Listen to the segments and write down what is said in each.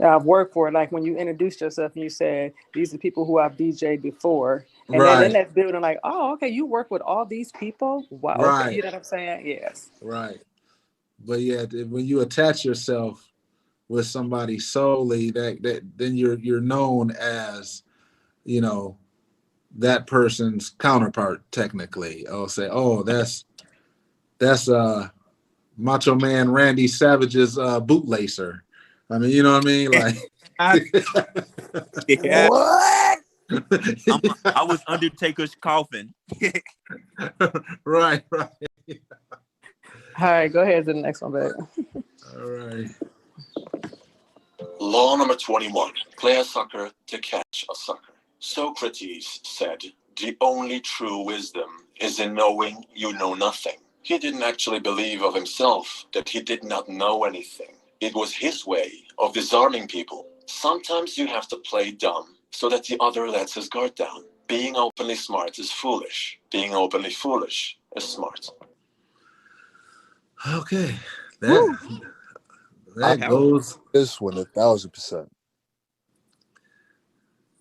I've worked for. Like when you introduced yourself and you said these are people who I've DJ'd before, and then in Right, that building, like, oh, okay, you work with all these people. Wow, okay, right, you know what I'm saying? Yes. right. But yeah, when you attach yourself with somebody solely, that then you're known as, you know, that person's counterpart technically. I'll say, oh, that's Macho Man Randy Savage's bootlacer. I mean, you know what I mean? Like, Yeah, What? I was Undertaker's coffin. right, right. All right, go ahead to the next one, babe. All right. Law number 21. Play a sucker to catch a sucker. Socrates said, the only true wisdom is in knowing you know nothing. He didn't actually believe of himself that he did not know anything. It was his way of disarming people. Sometimes you have to play dumb so that the other lets his guard down. Being openly smart is foolish. Being openly foolish is smart. Okay. Woo. That I goes. this one 1,000%.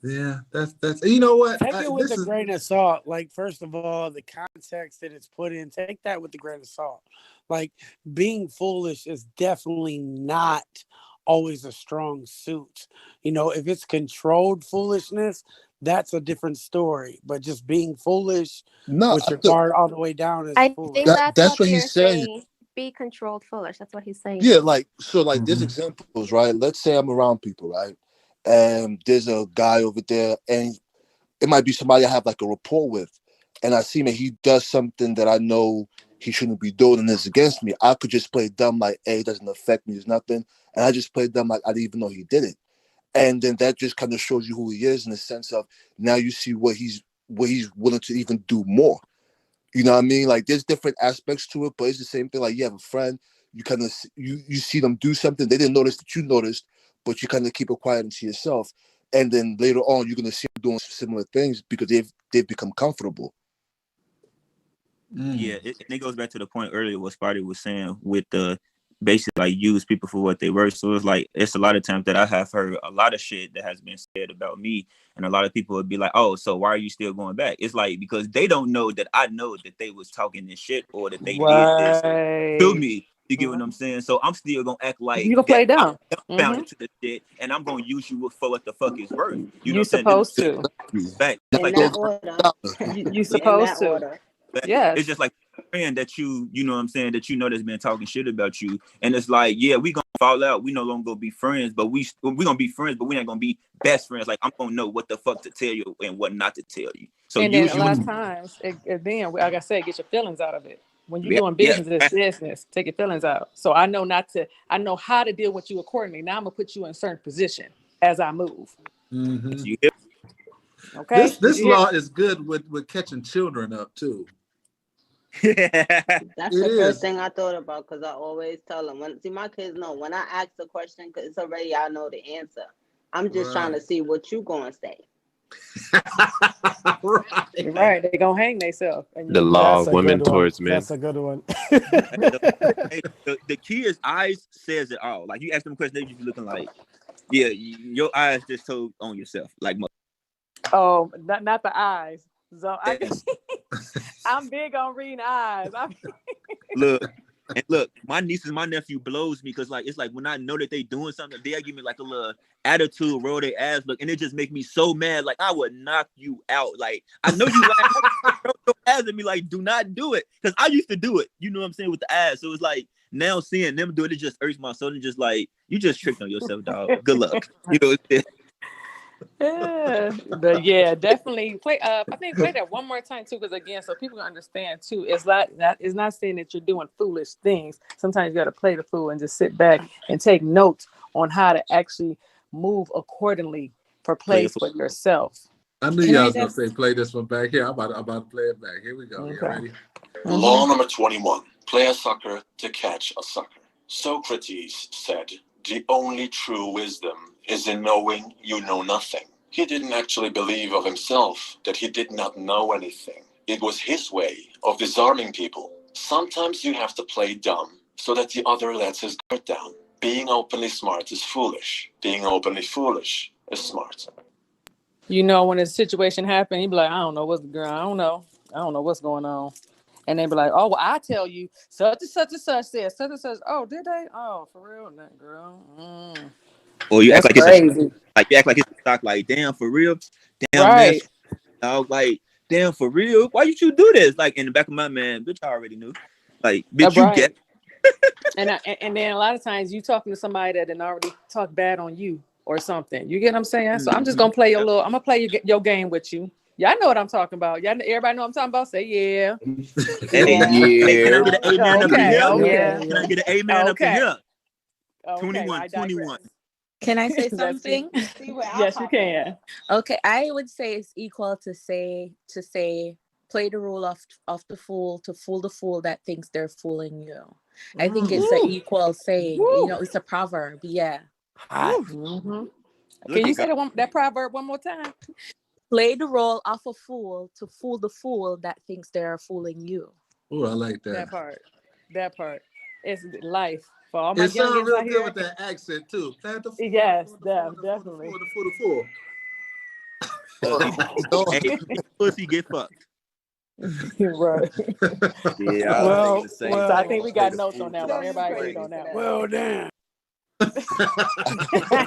Yeah, that's you know what? Take it with This a is grain of salt. Like, first of all, the context that it's put in, take that with a grain of salt. Like, being foolish is definitely not always a strong suit. You know, if it's controlled foolishness, that's a different story. But just being foolish No, with your guard all the way down is I foolish. think that's that's what what they're he's saying. saying. Be controlled foolish. That's what he's saying. Yeah, like so, like there's Mhm. examples, right? Let's say I'm around people, right? And there's a guy over there, and it might be somebody I have like a rapport with, and I see him and he does something that I know he shouldn't be doing and it's against me. I could just play dumb like, hey, it doesn't affect me, it's nothing. And I just play dumb like I didn't even know he did it. And then that just kind of shows you who he is in the sense of now you see what he's willing to even do more. You know what I mean? Like there's different aspects to it, but it's the same thing. Like you have a friend, you kind of you see them do something they didn't notice that you noticed, but you kind of keep it quiet into yourself. And then later on, you're gonna see them doing similar things because they've become comfortable. Yeah, and it goes back to the point earlier what Spotty was saying with the basically like use people for what they were. So it's like it's a lot of times that I have heard a lot of shit that has been said about me, and a lot of people would be like, "Oh, so why are you still going back?" It's like because they don't know that I know that they was talking this shit or that they did this to Right. me. You get what I'm saying? So I'm still gonna act like You can that play I'm dumb. dumbfounded to the shit, and I'm gonna use you for what the fuck is worth. You know You what I'm saying? supposed to. Back Not like In so that that. order. You In supposed that to. order. But it's Yes. just like a friend that you know what I'm saying, that you know that's been talking shit about you. And it's like, yeah, we gonna fall out. We no longer gonna be friends, but we gonna be friends, but we ain't gonna be best friends. Like I'm gonna know what the fuck to tell you and what not to tell you. So And then use a you. lot of times, then, like I said, get your feelings out of it. When you're Yeah, doing yeah. business, it's business. Take your feelings out. So I know not to. I know how to deal with you accordingly. Now I'm gonna put you in a certain position as I move. Mhm. You hear? Okay? Did This you hear law me? is good with catching children up too. That's It the first is. thing I thought about because I always tell them my kids know when I ask a question because it's already I know the answer. I'm just trying Right. to see what you gonna say. Right. You're right. They're gonna hang themselves. The And law That's of a women good one. towards men. That's a good one. The kid's eyes says it all. Like you ask them a question, they just be looking like, yeah, your eyes just told on yourself. Like oh, not the eyes. So that's I'm big on reading eyes. look. And look, my niece and my nephew blows me because like it's like when I know that they doing something, they'll give me like a little attitude, roll their ass look, and it just make me so mad. Like I would knock you out. Like I know you like roll your ass at me, like do not do it. Cause I used to do it, you know what I'm saying, with the ass. So it's like now seeing them do it, it just irks my soul and just like you just tricked on yourself, dog. Good luck. You know, Yeah, but yeah, definitely play. I think play that one more time too, because again, so people can understand too. It's not saying that you're doing foolish things. Sometimes you got to play the fool and just sit back and take notes on how to actually move accordingly for play it plays for yourself. I knew Can y'all I was gonna just say play this one back here. I'm about to play it back. Here we go. You Okay. ready? Law number 21. Play a sucker to catch a sucker. Socrates said, the only true wisdom is in knowing you know nothing. He didn't actually believe of himself that he did not know anything. It was his way of disarming people. Sometimes you have to play dumb so that the other lets his guard down. Being openly smart is foolish. Being openly foolish is smart. You know, when a situation happened, you be like, I don't know what's the girl. I don't know what's going on. And they be like, oh, well, I tell you, such and such and such said, such and such. Oh, did they? Oh, for real, that girl. Or you That's act like crazy. it's you act like it's a shock. Like, damn, for real, damn, right. dog. Like, damn, for real. Why you do this? Like, in the back of my man, bitch, I already knew. Like, bitch, you get. And then a lot of times you talking to somebody that didn't already talk bad on you or something. You get what I'm saying? So I'm just gonna play I'm gonna play your game with you. Y'all know what I'm talking about. Y'all, everybody know what I'm talking about. Say yeah. Hey, can I get an amen up in here? Okay. Can I get an amen up in here? Okay, 21. Can I say something? Yes, you can. Okay, I would say it's equal to say play the role of the fool to fool the fool that thinks they're fooling you. I think it's an equal saying. You know, it's a proverb. Yeah. Mm-hmm. Can you say that proverb one more time? Play the role of a fool to fool the fool that thinks they're fooling you. Oh, I like that. That part. It's life. For all my it sounds real good here. with that accent too. Yes, definitely. For the fool. Hey, pussy get fucked. Right. Yeah. Well, so I think we got notes on that one. Everybody agreed on that one. Well, damn.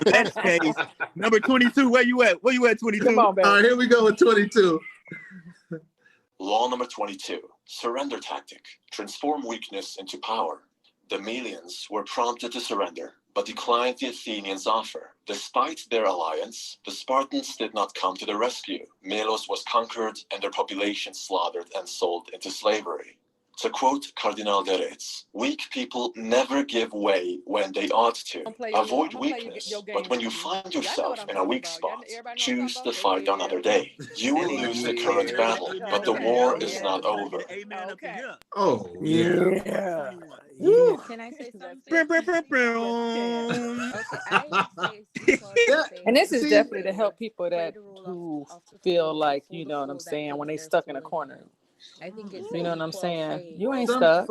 That's case. Number 22. Where you at? 22? Come on, baby. All right, here we go with 22. Law number 22. Surrender tactic. Transform weakness into power. The Melians were prompted to surrender, but declined the Athenians' offer. Despite their alliance, the Spartans did not come to the rescue. Melos was conquered and their population slaughtered and sold into slavery. To quote Cardinal de Retz, weak people never give way when they ought to. Avoid weakness, but when you find yourself in a weak spot, choose to fight another day. You will lose the current battle, but the war is not over. Oh, yeah. Can I say something? And this is definitely to help people who feel like, you know what I'm saying, when they stuck in a corner. I think it's you know what I'm saying. You ain't stuck.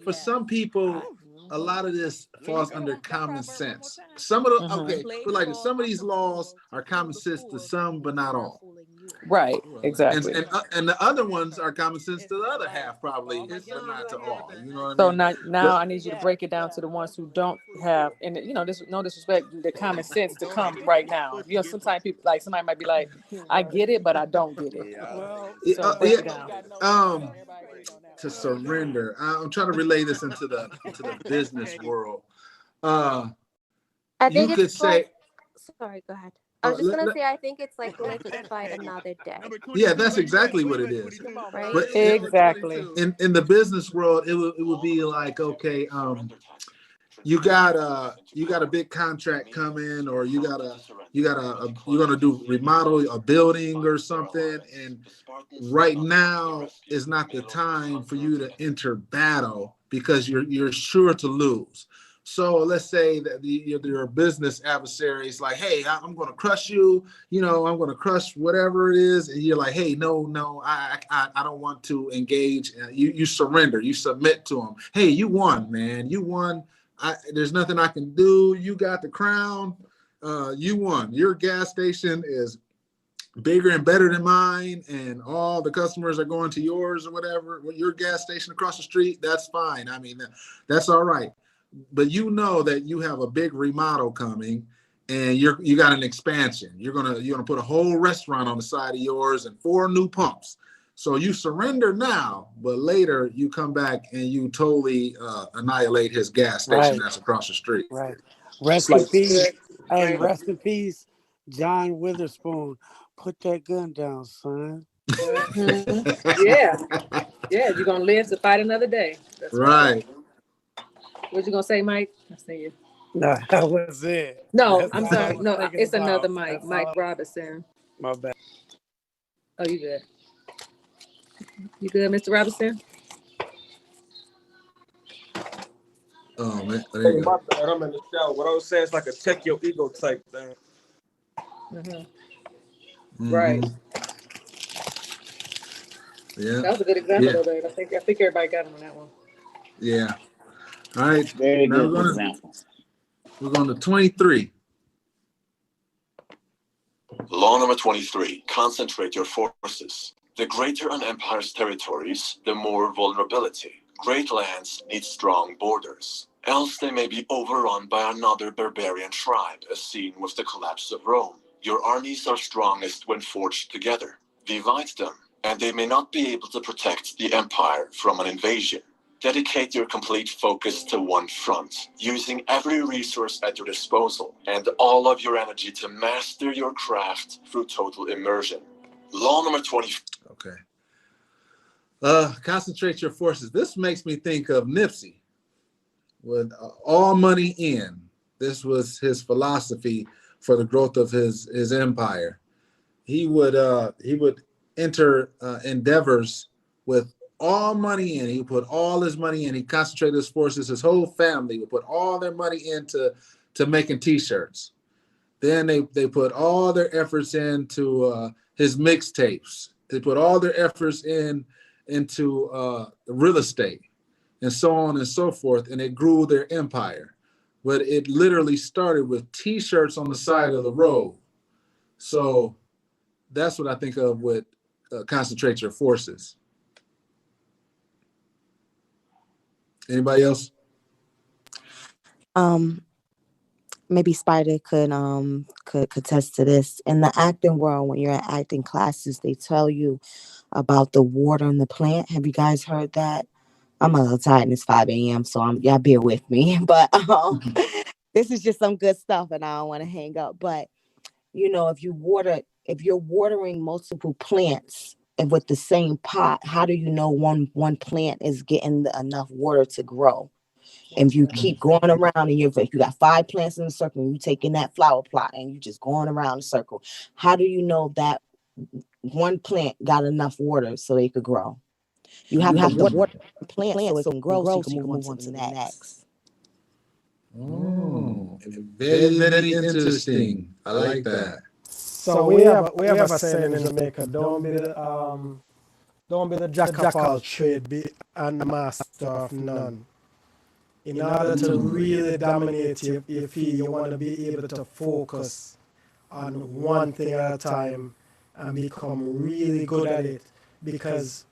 For some people, a lot of this falls under common sense. Some of the but some of these laws are common sense to some, but not all. Right, exactly. And the other ones are common sense to the other half, probably, but not to all. You know what so I mean? now I need you to break it down to the ones who don't have, and no disrespect, the common sense to come right now. You know, sometimes people somebody might be like, I get it, but I don't get it. So break it down. To surrender. I'm trying to relay this into the business world. I think you could say. Sorry, go ahead. I was just gonna say, I think it's like live to fight another day. Yeah, that's exactly what it is. Right? But exactly. In the business world, it would be like, okay, you got a big contract coming, or you're gonna do remodel a building or something, and right now is not the time for you to enter battle because you're sure to lose. So let's say that your business adversary is like, hey, I'm going to crush you. I'm going to crush whatever it is. And you're like, hey, no, I don't want to engage. You surrender. You submit to them. Hey, you won, man. You won. There's nothing I can do. You got the crown. You won. Your gas station is bigger and better than mine, and all the customers are going to yours or whatever. Your gas station across the street, that's fine. I mean, that's all right. But you know that you have a big remodel coming, and you got an expansion. You're gonna put a whole restaurant on the side of yours and 4 new pumps. So you surrender now, but later you come back and you totally annihilate his gas station that's across the street. Right. Rest in peace. Hey, rest in peace, John Witherspoon. Put that gun down, son. Yeah, you're gonna live to fight another day. That's right. What you gonna say, Mike? I see you. No, that was it. No, I'm sorry. No, it's another Mike. Mike Robinson. My bad. Oh, you good? You good, Mr. Robinson? Oh man, there you go. My bad. I'm in the shower. What I was saying is like a check your ego type thing. Right. Yeah. That was a good example, though, babe. I think everybody got him on that one. Yeah. All right. Very good example. We're going to 23. Law number 23, concentrate your forces. The greater an empire's territories, the more vulnerability. Great lands need strong borders, else they may be overrun by another barbarian tribe, as seen with the collapse of Rome. Your armies are strongest when forged together. Divide them, and they may not be able to protect the empire from an invasion. Dedicate your complete focus to one front, using every resource at your disposal and all of your energy to master your craft through total immersion. Law number 20. Okay. Concentrate your forces. This makes me think of Nipsey with all money in. This was his philosophy for the growth of his empire. He would enter endeavors with all money in. He would put all his money in. He concentrated his forces. His whole family would put all their money into making T-shirts. Then they put all their efforts into his mixtapes. They put all their efforts into real estate and so on and so forth, and it grew their empire. But it literally started with T-shirts on the side of the road. So that's what I think of with concentrate your forces. Anybody else? Maybe Spider could attest to this. In the acting world, when you're in acting classes, they tell you about the water in the plant. Have you guys heard that? I'm a little tired and it's 5 a.m. so y'all bear with me. But this is just some good stuff and I don't want to hang up. But you know, if you're watering multiple plants and with the same pot, how do you know one plant is getting enough water to grow? If you keep going around and you got 5 plants in a circle and you taking that flower plot and you just going around the circle, how do you know that one plant got enough water so they could grow? You have to water the plant so it can grow so you can move on to the next. Oh, very, very interesting. I like that. So we have a saying in Jamaica: don't be the jack of all trade, and the master of none. In order to really dominate your field, you want to be able to focus on one thing at a time and become really good at it. Because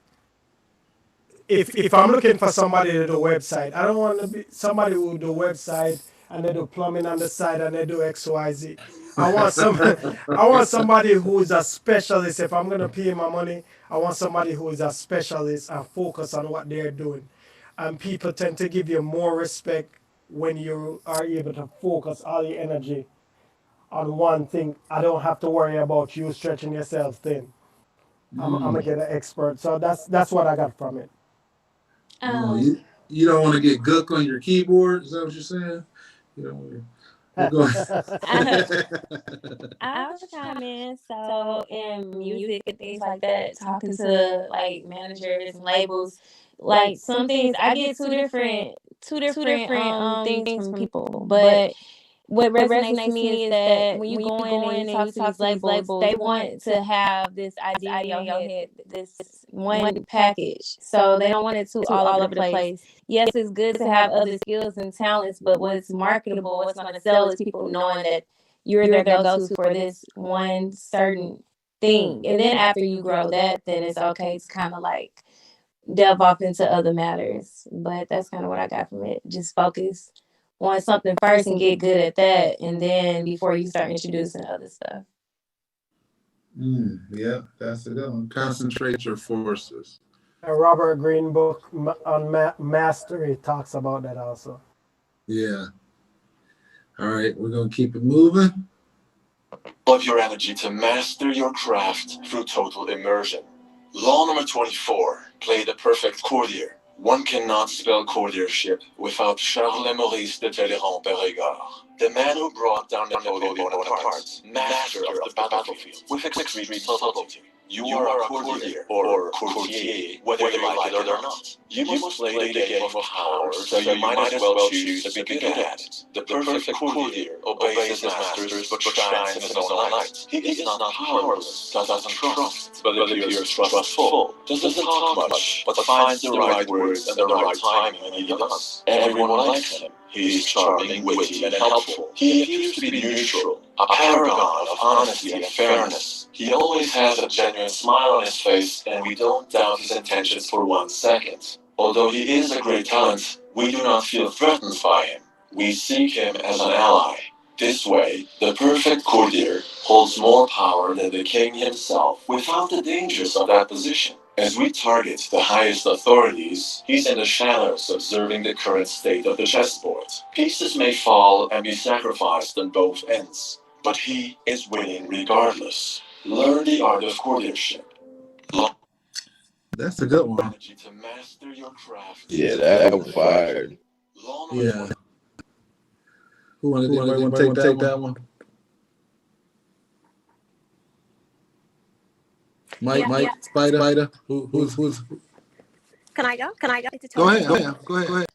if I'm looking for somebody to do a website, I don't want to be somebody who do a website and they do plumbing on the side and they do XYZ. I want somebody who is a specialist. If I'm going to pay my money, I want somebody who is a specialist and focus on what they're doing. And people tend to give you more respect when you are able to focus all your energy on one thing. I don't have to worry about you stretching yourself thin. I'm gonna get an expert. So that's what I got from it. You don't want to get gook on your keyboard. Is that what you're saying? You don't want I was chime in. So in music and things like that, talking to like managers and labels, like some things I get two different things from people. But what resonates to me is that when you go in and you talk to these labels, they want to have this idea in your head, this one package. So they don't want it to all over the place. Yes, it's good to have other skills and talents, but what's marketable, what's going to sell is people knowing that you're their go-to for this one certain thing. And then after you grow that, then it's okay to kind of like delve off into other matters. But that's kind of what I got from it. Just focus on something first and get good at that, and then before you start introducing other stuff. Yeah, that's it. Concentrate your forces. A Robert Greene book on mastery talks about that also. Yeah. All right, we're going to keep it moving. Of your energy to master your craft through total immersion. Law number 24, play the perfect courtier. One cannot spell courtiership without Charles Maurice de Talleyrand-Périgord, the man who brought down Napoleon Bonaparte, master of the battlefield, with extreme subtlety. You are a courtier, or courtier, whether you like it or not. You must play the game of power, so you might as well choose to be good at it. The perfect courtier obeys his masters, but shines in his own light. He is not powerless, doesn't trust, but appears trustful, doesn't talk much, but finds the right words and the right timing when he does. Everyone likes him. He's charming, witty, and helpful. He appears to be neutral, a paragon of honesty and fairness. He always has a genuine smile on his face, and we don't doubt his intentions for 1 second. Although he is a great talent, we do not feel threatened by him. We seek him as an ally. This way, the perfect courtier holds more power than the king himself without the dangers of that position. As we target the highest authorities, he's in the shadows observing the current state of the chessboard. Pieces may fall and be sacrificed on both ends, but he is winning regardless. Learn the art of courtiership. That's a good one. To master your craft. Yeah, that was fire. Yeah. Who want to take that one? Mike, Spider. Who's? Can I go? Go ahead.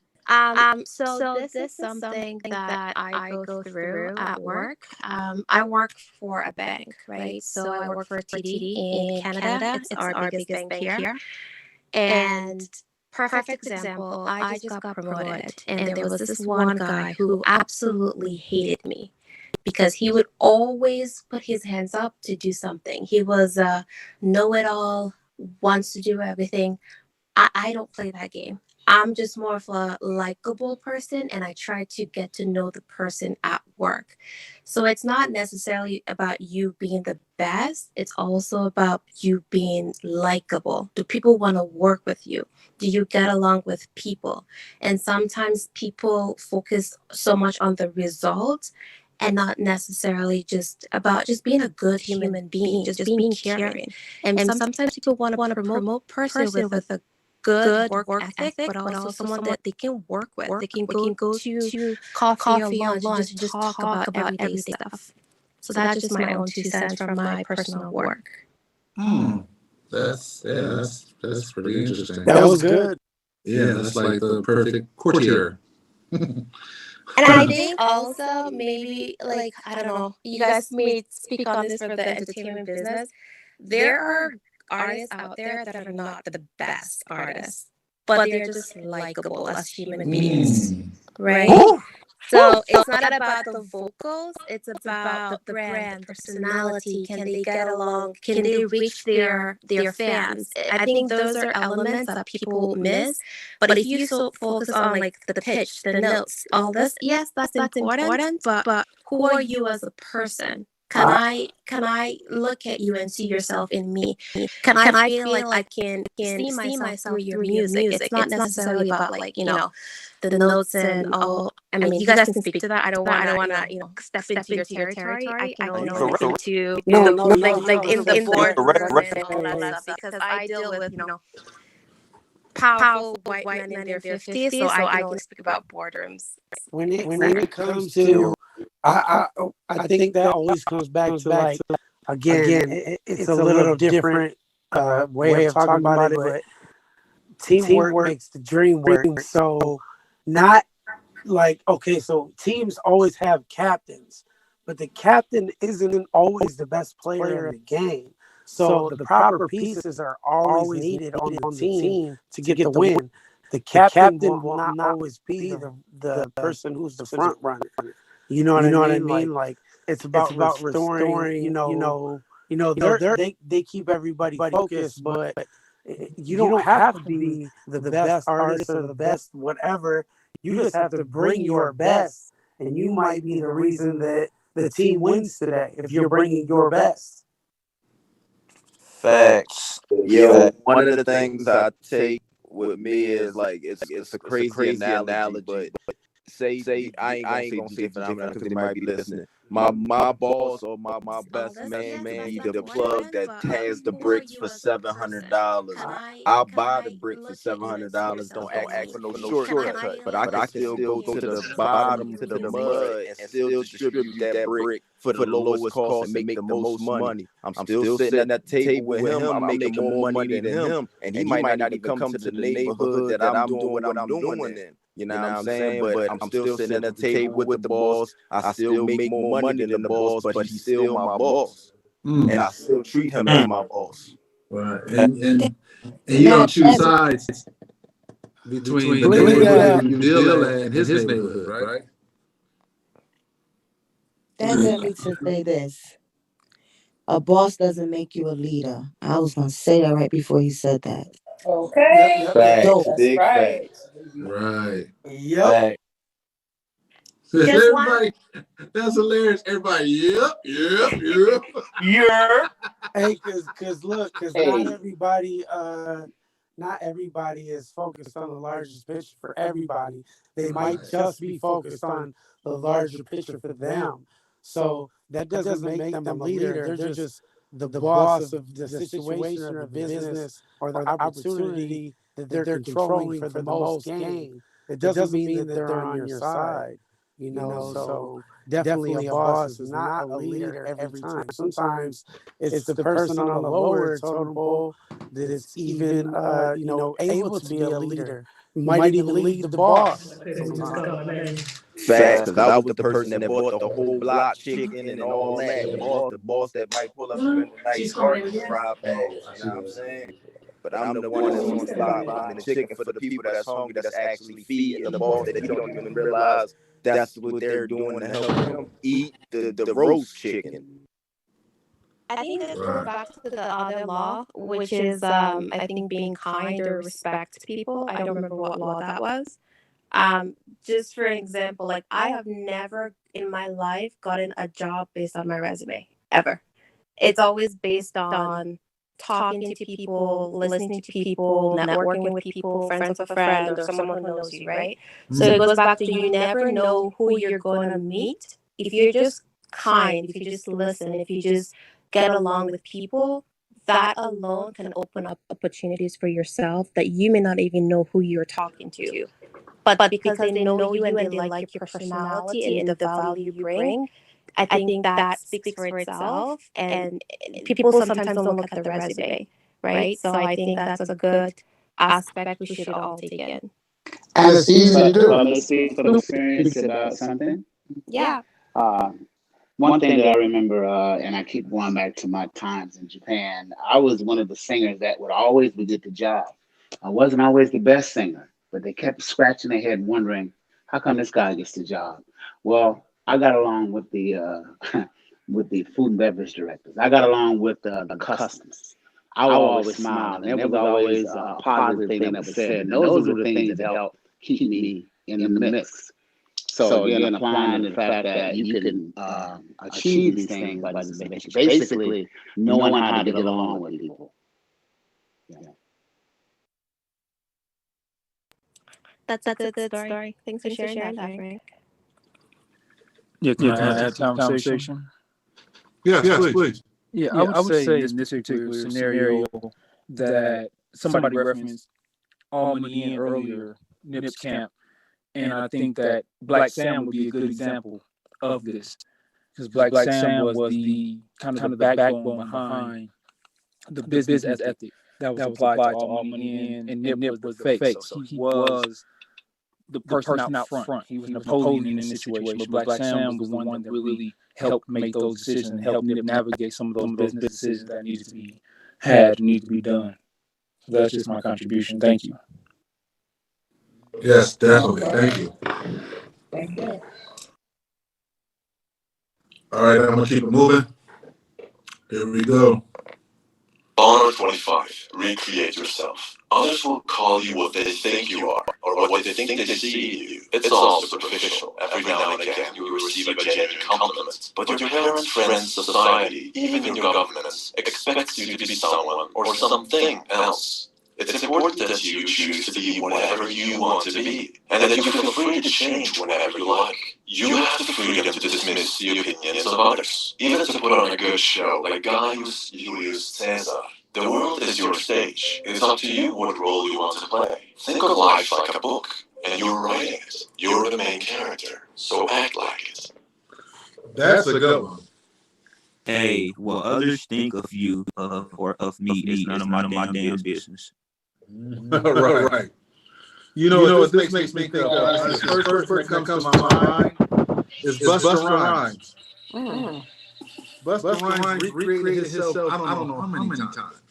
So this is something that I go through at work. I work for a bank, right? So I work for TD in Canada. It's our biggest bank here. And perfect example, I just got promoted, and there was this one guy who absolutely hated me because he would always put his hands up to do something. He was a know-it-all, wants to do everything. I don't play that game. I'm just more of a likable person, and I try to get to know the person at work. So it's not necessarily about you being the best. It's also about you being likable. Do people want to work with you? Do you get along with people? And sometimes people focus so much on the results and not necessarily just about just being a good human being, just being caring. And sometimes people want to promote person with a good work ethic, but also someone that they can work with. They can go to coffee or lunch, just talk about everyday stuff. So that's just my own 2 cents from my personal work. That's pretty interesting. That was good. Yeah, that's like the perfect courtier. And I think also maybe like I don't know, you guys may speak on this for the entertainment business. There are artists out there that are not the best artists, but they're just likable as human beings, right? So it's not about the vocals, it's about the brand, the personality. Can they get along? Can they reach their fans? I think those are elements that people miss. But if you so focus on like the pitch, the notes, all this, yes, that's important. But who are you as a person? Can I look at you and see yourself in me? Can I feel like I can see myself through your music? It's not necessarily about like, the notes and all. I mean, you guys can speak to that. I don't want to, step into your territory. I can only speak to like in the boardroom and all that stuff because I deal with, powerful white men in their 50s, so I can speak about boardrooms. When it comes to I think that always comes back to like again it's a little different way of talking about it, but teamwork makes the dream work. So not like so teams always have captains, but the captain isn't always the best player in the game. So the proper pieces are always needed on the team to get the win. The captain will not always be the person who's the front runner. You know what I mean? Like it's about restoring. They keep everybody focused, but you don't have to be the best artist or the best whatever. You just have to bring your best, and you might be the reason that the team wins today if you're bringing your best. Facts. Yo, one of the things I take with me is like it's a crazy analogy, but say I ain't gonna say phenomenon because they might be listening. My boss or my best man need the plug that has the bricks for $700. I'll buy the brick for $700. Don't ask for no shortcut. But I can still go to the bottom to the mud and still distribute that brick for the lowest cost and make the most money. I'm still sitting at the table with him. I'm making more money than him, and he might not even come to the neighborhood that I'm doing what I'm doing in. You know what I'm saying? But I'm still sitting at the table with the boss. I still make more money than the boss, but he's still my boss. And I still treat him as my boss. Right. And you don't choose sides. between the neighborhood you deal at and his neighborhood, right? That led me to say this. A boss doesn't make you a leader. I was going to say that right before he said that. Okay. Dope. That's Big right. facts. Right. Yep. Facts. Everybody, that's hilarious. Everybody, yep. Yeah. Hey, cause look, Hey. not everybody is focused on the largest picture for everybody. They might just be focused on the larger picture for them. So that doesn't make them a leader. They're just the boss of the situation or the business or the opportunity that they're controlling for the most gain. It doesn't mean that they're on your side. So definitely a boss is not a leader every time. Sometimes it's the person on the lower totem pole that is even, able to be a leader. Might even lead the boss. Facts, because I was the person that bought the whole block chicken and all that. The boss that might pull up in a nice garden fried bags. You know what I'm saying? But I'm the one that's on the block buying the chicken for the people that's hungry, that's actually feeding the boss that he don't even realize that's what they're doing to help him eat the roast chicken. I think this goes back to the other law, which is, I think, being kind or respect people. I don't remember what law that was. Just for example, like I have never in my life gotten a job based on my resume, ever. It's always based on talking to people, listening to people, networking with people, friends of a friend, or someone who knows you, right? So it goes back to you never know who you're going to meet. If you're just kind, if you just listen, if you just get along with people, that alone can open up opportunities for yourself that you may not even know who you're talking to. But because they know you and they like your personality and the value you bring, I think that speaks for itself. And people sometimes don't look at the resume, right? So I think that's a good aspect we should all take in. And it's easy to do. Let me speak from experience about something. Yeah. One thing that I remember, and I keep going back to my times in Japan, I was one of the singers that would always get the job. I wasn't always the best singer, but they kept scratching their head wondering, how come this guy gets the job? Well, I got along with the with the food and beverage directors. I got along with the customers. I would always smile, and there was always a positive thing that was said. And those were the things that helped keep me in the mix. So again, applying the fact that you can achieve these things by basically knowing how to get along with people. Yeah. That's a good story. Thanks for sharing that, Frank. Yeah, can I add to the conversation? Yes, please. Yeah, I would say in this particular scenario that somebody referenced All Money In earlier, Nip's camp, and I think that Black Sam would be a good example of this, because Black Sam was the kind of the backbone behind the business ethic that was applied to All Money In, and Nip was the face. So he was the person out front. He was Napoleon in this situation, but Black Sam was the one that really helped make those decisions and helped Nip navigate some of those business decisions that needed to be had, need to be done. So that's just my contribution. Thank you. Yes, definitely. Thank you. Thank you. All right, I'm gonna keep it moving. Here we go. Honor 25. Recreate yourself. Others will call you what they think you are, or what they think they see in you. It's all superficial. Every now and again, you will receive a genuine compliment. But your parents, friends, society, even your governments, expects you to be someone or something else. It's important that you choose to be whatever you want to be, and that you feel free to change whenever you like. You have the freedom to dismiss the opinions of others, even to put on a good show like Gaius Julius Caesar. The world is your stage. It's up to you what role you want to play. Think of life like a book, and you're writing it. You're the main character, so act like it. That's a good one. Hey, what others think of you or of me is none of my damn business. Right. You know what this makes me think of? The first person that comes to my mind is Busta Rhymes. Busta Rhymes recreated himself, I don't know how many times.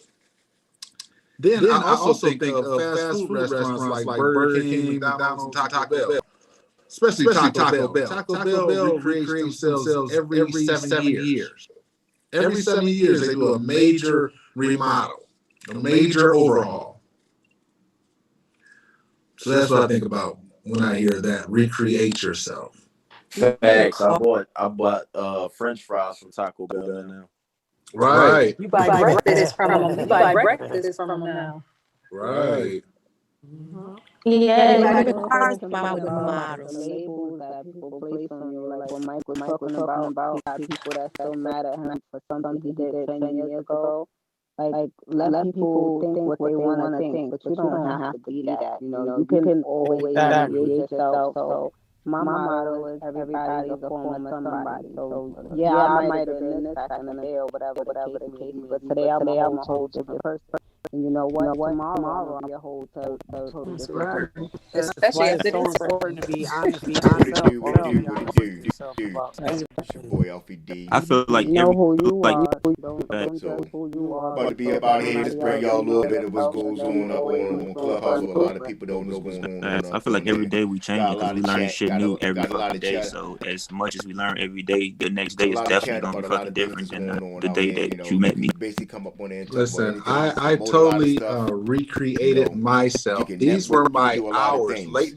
Then I also think of fast food restaurants like Burger King, McDonald's, and Taco Bell. Especially Taco Bell. Taco Bell recreates themselves every 7 years. Every 7 years, they do a major remodel, a major overhaul. So that's what I think about when I hear that. Recreate yourself. Facts. I bought French fries from Taco Bell now. Right. You buy breakfast from them. You buy breakfast from them now. Right. Yeah, Like like the the cars cars come out with the models. the labels that people place on you, like what Mike was talking about people that still mad at him for something he did 10 years ago. Like let people think what they want to think, but you don't have to be that. You know, you can always create yourself. So my motto is everybody's a form of somebody. So yeah, I might have been this back in the day or whatever the case may be, but today I'm a whole different person. And you know what? Tomorrow I'll be a whole totally different person. Especially as it's so important to be honest with yourself about everything. Boy, LPD. I feel like know who you like are. Don't judge who you are. About to be about here, just bring y'all a little bit of what goes on up on Clubhouse. A lot of people don't know what's going on. I feel like every day we change because we learn shit new every fucking day. So as much as we learn every day, the next day is definitely gonna be fucking different than the day that you met me. Basically, come up on there. Listen, I totally recreated myself. These were my hours, late